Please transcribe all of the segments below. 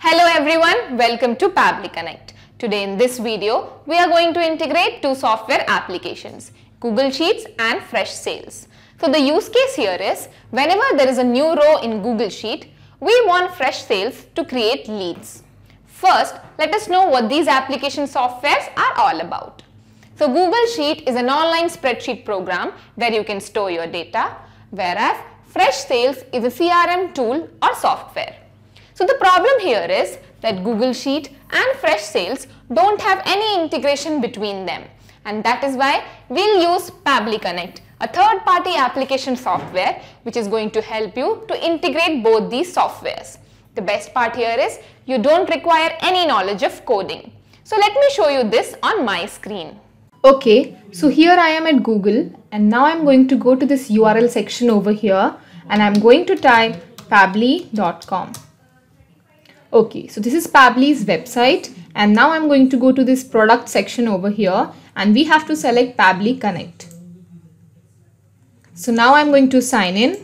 Hello everyone, welcome to Pabbly Connect. Today in this video, we are going to integrate two software applications, Google Sheets and Freshsales. So the use case here is, whenever there is a new row in Google Sheet, we want Freshsales to create leads. First, let us know what these application softwares are all about. So Google Sheet is an online spreadsheet program where you can store your data, whereas Freshsales is a CRM tool or software. So the problem here is that Google Sheet and Freshsales don't have any integration between them, and that is why we'll use Pabbly Connect, a third-party application software which is going to help you to integrate both these softwares. The best part here is you don't require any knowledge of coding. So let me show you this on my screen. Okay, so here I am at Google and now I'm going to go to this URL section over here and I'm going to type pabbly.com. Okay, so this is Pabbly's website and now I'm going to go to this product section over here and we have to select Pabbly Connect. So now I'm going to sign in.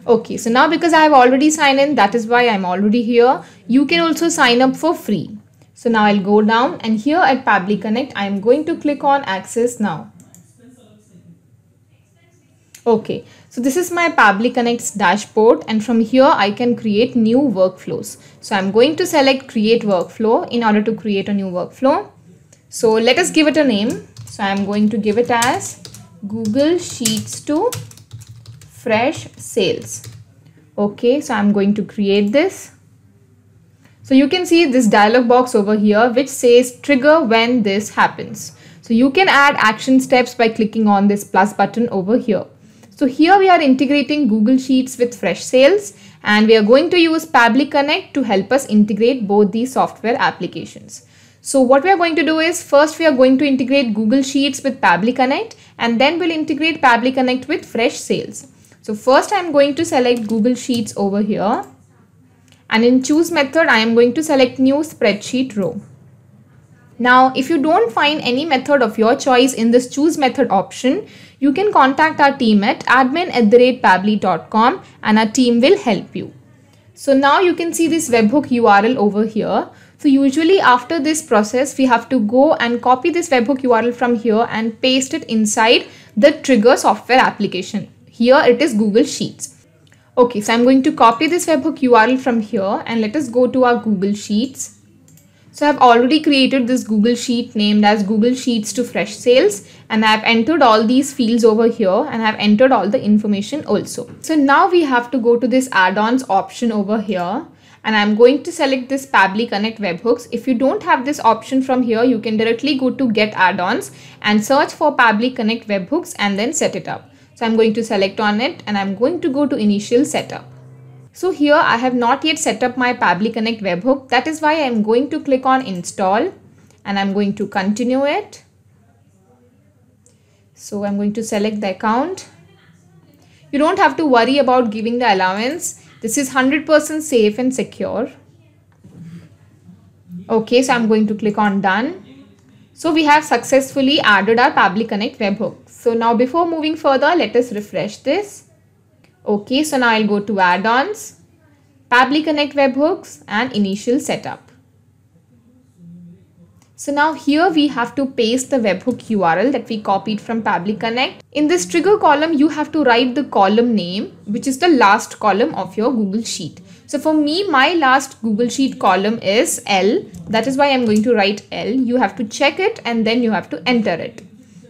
Okay, so now because I have already signed in, that is why I'm already here. You can also sign up for free. So now I'll go down and here at Pabbly Connect, I'm going to click on Access Now. Okay, so this is my Pabbly Connect's dashboard and from here I can create new workflows. So I'm going to select Create Workflow in order to create a new workflow. So let us give it a name. So I'm going to give it as Google Sheets to Freshsales. Okay, so I'm going to create this. So you can see this dialog box over here which says trigger when this happens. So you can add action steps by clicking on this plus button over here. So here we are integrating Google Sheets with Freshsales and we are going to use Pabbly Connect to help us integrate both these software applications. So what we are going to do is first we are going to integrate Google Sheets with Pabbly Connect and then we'll integrate Pabbly Connect with Freshsales. So first I am going to select Google Sheets over here and in choose method I am going to select new spreadsheet row. Now if you don't find any method of your choice in this choose method option, you can contact our team at admin@pabbly.com and our team will help you. So now you can see this webhook URL over here. So usually after this process, we have to go and copy this webhook URL from here and paste it inside the trigger software application. Here it is Google Sheets. Okay, so I'm going to copy this webhook URL from here and let us go to our Google Sheets. So I've already created this Google Sheet named as Google Sheets to Freshsales and I've entered all these fields over here and I've entered all the information also. So now we have to go to this add-ons option over here and I'm going to select this Pabbly Connect webhooks. If you don't have this option from here, you can directly go to get add-ons and search for Pabbly Connect webhooks and then set it up. So I'm going to select on it and I'm going to go to initial setup. So here I have not yet set up my Pabbly Connect webhook. That is why I'm going to click on install and I'm going to continue it. So I'm going to select the account. You don't have to worry about giving the allowance. This is 100% safe and secure. Okay, so I'm going to click on done. So we have successfully added our Pabbly Connect webhook. So now before moving further, let us refresh this. Okay, so now I'll go to add-ons, Pabbly Connect webhooks and initial setup. So now here we have to paste the webhook URL that we copied from Pabbly Connect. In this trigger column, you have to write the column name, which is the last column of your Google Sheet. So for me, my last Google Sheet column is L. That is why I'm going to write L. You have to check it and then you have to enter it.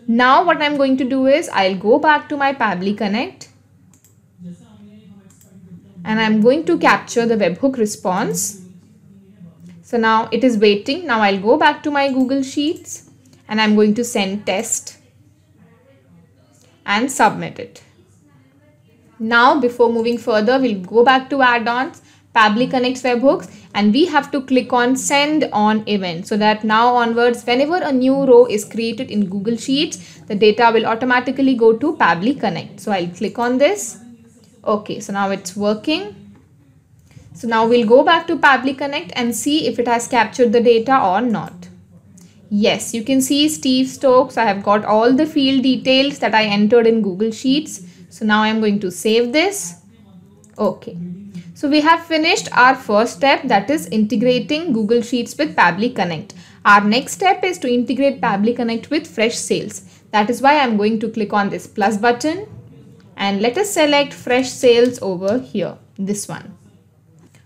Now what I'm going to do is I'll go back to my Pabbly Connect. And I'm going to capture the webhook response. So now it is waiting. Now I'll go back to my Google Sheets and I'm going to send test and submit it. Now before moving further, we'll go back to add-ons, Pabbly Connect's webhooks and we have to click on send on event so that now onwards, whenever a new row is created in Google Sheets, the data will automatically go to Pabbly Connect. So I'll click on this. Okay, so now it's working. So now we'll go back to Pabbly Connect and see if it has captured the data or not. Yes, you can see Steve Stokes. I have got all the field details that I entered in Google Sheets. So now I'm going to save this. Okay. So we have finished our first step, that is integrating Google Sheets with Pabbly Connect. Our next step is to integrate Pabbly Connect with Freshsales. That is why I'm going to click on this plus button and let us select Freshsales over here, this one.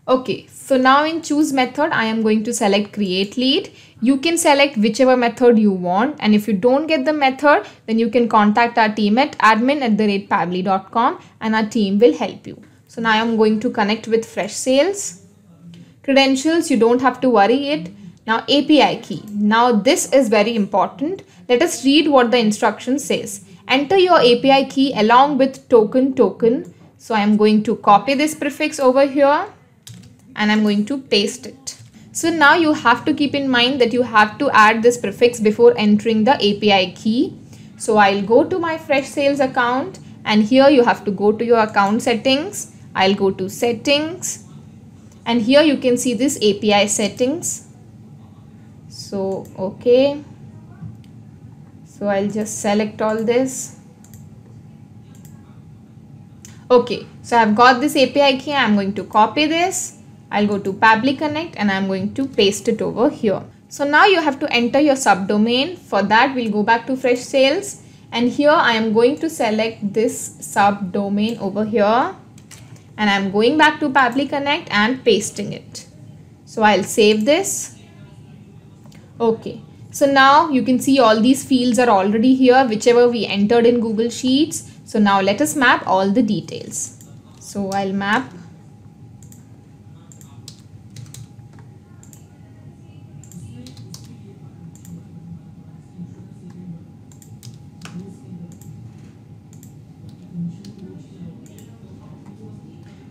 Okay, so now in choose method, I am going to select create lead. You can select whichever method you want, and if you don't get the method, then you can contact our team at admin@pabbly.com and our team will help you. So now I am going to connect with Freshsales. Credentials, you don't have to worry it. Now API key. Now this is very important. Let us read what the instruction says. Enter your API key along with token. So I am going to copy this prefix over here and I'm going to paste it. So now you have to keep in mind that you have to add this prefix before entering the API key. So I'll go to my Freshsales account and here you have to go to your account settings. I'll go to settings and here you can see this API settings. So okay. So I'll just select all this. Okay, so I've got this API key. I'm going to copy this. I'll go to Pabbly Connect and I'm going to paste it over here. So now you have to enter your subdomain. For that, we'll go back to Freshsales and here I am going to select this subdomain over here and I'm going back to Pabbly Connect and pasting it. So I'll save this. Okay, so now you can see all these fields are already here, whichever we entered in Google Sheets. So now let us map all the details. So I'll map.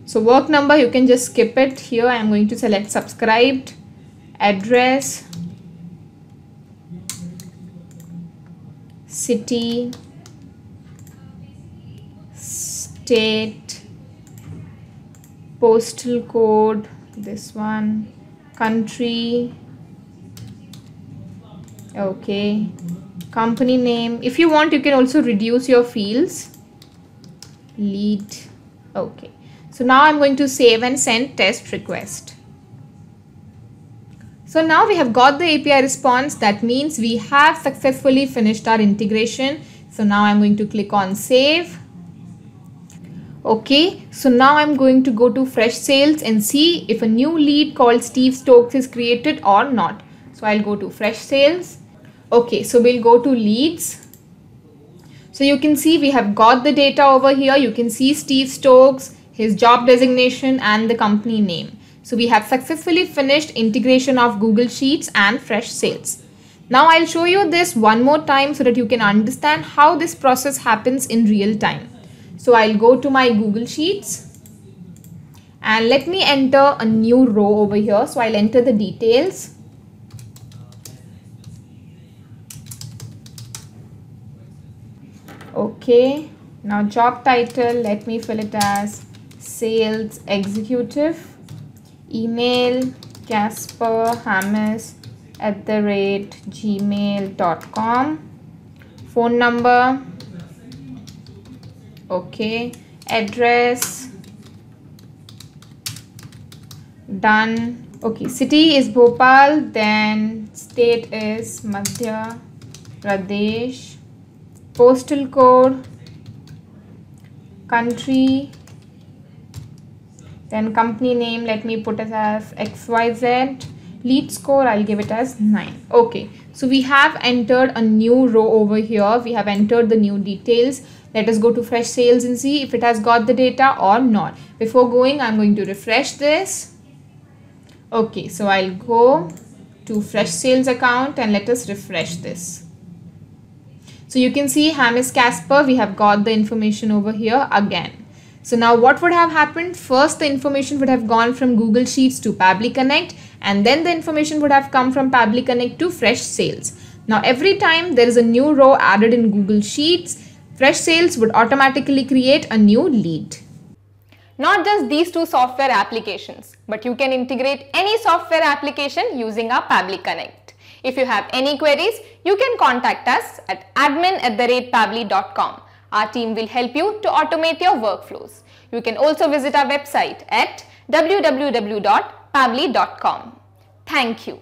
So work number, you can just skip it. Here I am going to select subscribed, address, city, state, postal code, this one, country, okay, company name. If you want, you can also reduce your fields, lead, okay. So now I'm going to save and send test request. So now we have got the API response. That means we have successfully finished our integration. So now I'm going to click on save. Okay, so now I'm going to go to Freshsales and see if a new lead called Steve Stokes is created or not. So I'll go to Freshsales. Okay, so we'll go to leads. So you can see we have got the data over here. You can see Steve Stokes, his job designation and the company name. So we have successfully finished integration of Google Sheets and Freshsales. Now I'll show you this one more time so that you can understand how this process happens in real time. So I'll go to my Google Sheets and let me enter a new row over here. So I'll enter the details. Okay, now job title, let me fill it as Sales Executive. Email casperhammes@gmail.com. Phone number, okay. Address, done. Okay, city is Bhopal, then state is Madhya Pradesh. Postal code, country, then company name, let me put it as XYZ. Lead score, I'll give it as 9. Okay, so we have entered a new row over here. We have entered the new details. Let us go to Freshsales and see if it has got the data or not. Before going, I'm going to refresh this. Okay, so I'll go to Freshsales account and let us refresh this. So you can see Hammes Casper, we have got the information over here again. So now what would have happened? First, the information would have gone from Google Sheets to Pabbly Connect, and then the information would have come from Pabbly Connect to Freshsales. Now every time there is a new row added in Google Sheets, Freshsales would automatically create a new lead. Not just these two software applications, but you can integrate any software application using our Pabbly Connect. If you have any queries, you can contact us at admin@pabbly.com. Our team will help you to automate your workflows. You can also visit our website at www.pabbly.com. Thank you.